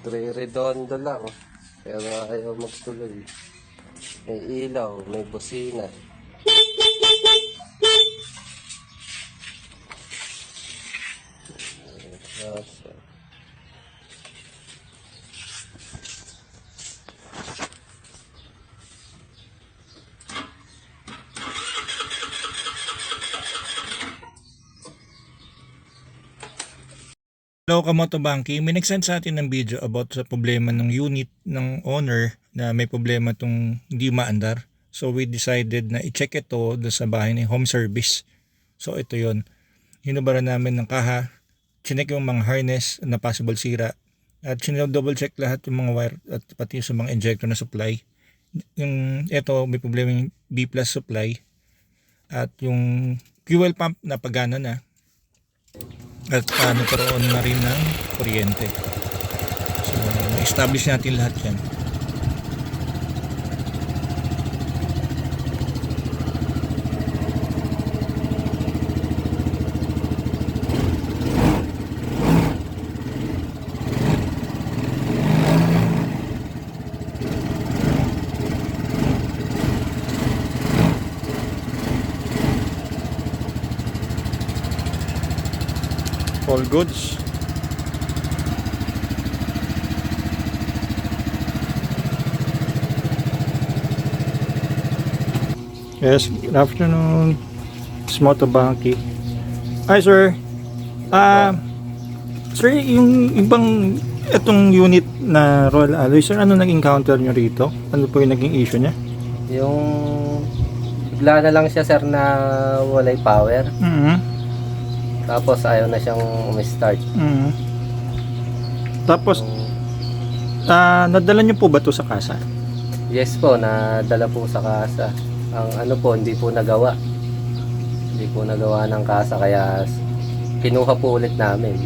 Re-redondo lang. Pero ayaw magtuloy. May ilaw, may busina. Nasa. Hello Kamoto Banki, may nag-send sa atin ng video about sa problema ng unit ng owner na may problema itong hindi maandar. So we decided na i-check ito sa bahay ni home service. So ito yon. Hinubaran namin ng kaha, chinek yung mga harness na possible sira, at double check lahat yung mga wire at pati sa mga injector na supply. Yung ito may problema yung B+ supply at yung fuel pump na pagana na. At nagkaroon na rin ng kuryente. So, na-establish natin lahat yan. All goods. Yes, good afternoon. It's Moto Banki. Hi sir. Sir, yung ibang itong unit na Royal Alloy, sir, ano nag-encounter nyo rito? Ano po yung naging issue niya? Yung bigla na lang siya sir na walay power. Tapos ayaw na siyang umistart. Tapos, nadala nyo po ba to sa kasa? Yes po, nadala po sa kasa. Ang ano po, hindi po nagawa. Hindi po nagawa ng kasa kaya kinuha po ulit namin.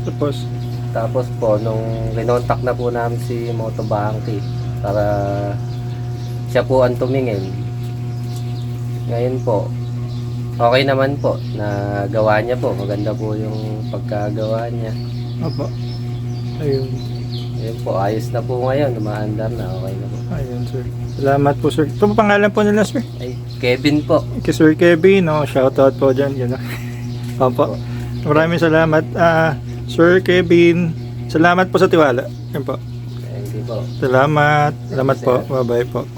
Tapos po, nung kinontak na po namin si Moto Banki para siya po ang tumingin. Ngayon po, okay naman po na gawa niya po. Maganda po yung pagkagawa niya. Opo. Ayun. Ayun po, ayos na po ngayon. Umaandar na, okay na po. Ayun sir. Salamat po sir. Ito po pangalan po nila sir? Ay, Kevin po. Kay Sir Kevin, no? Shoutout po dyan. Yun, no? Opo. Maraming salamat. Sir Kevin, salamat po sa tiwala. Yan po. Thank you po. Salamat. Salamat po. Bye-bye po.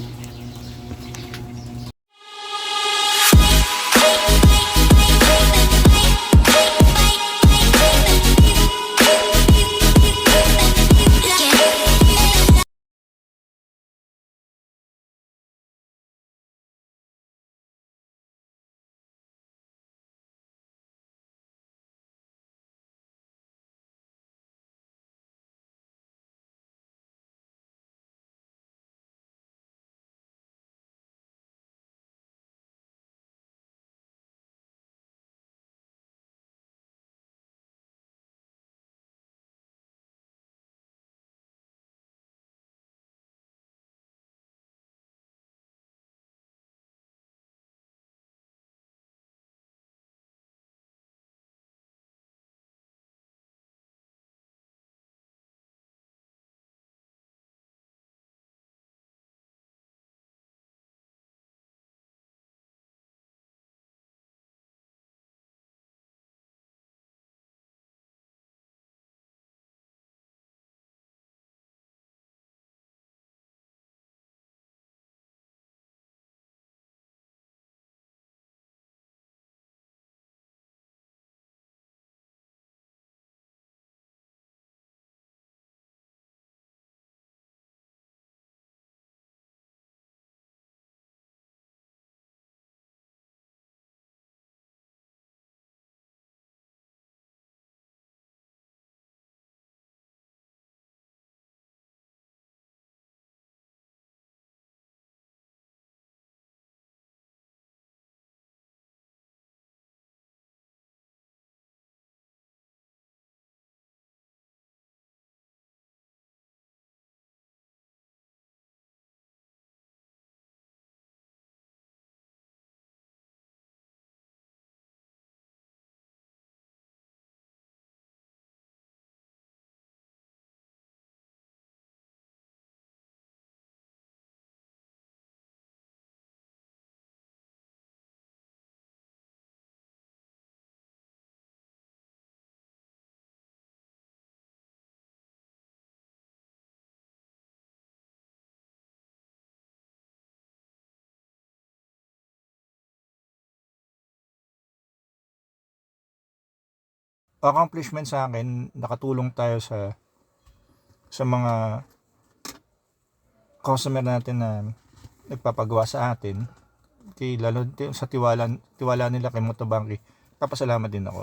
accomplishment sa akin, nakatulong tayo sa mga customer natin na nagpapagawa sa atin, lalo sa tiwala nila kay Motobanki. Papasalamat din ako.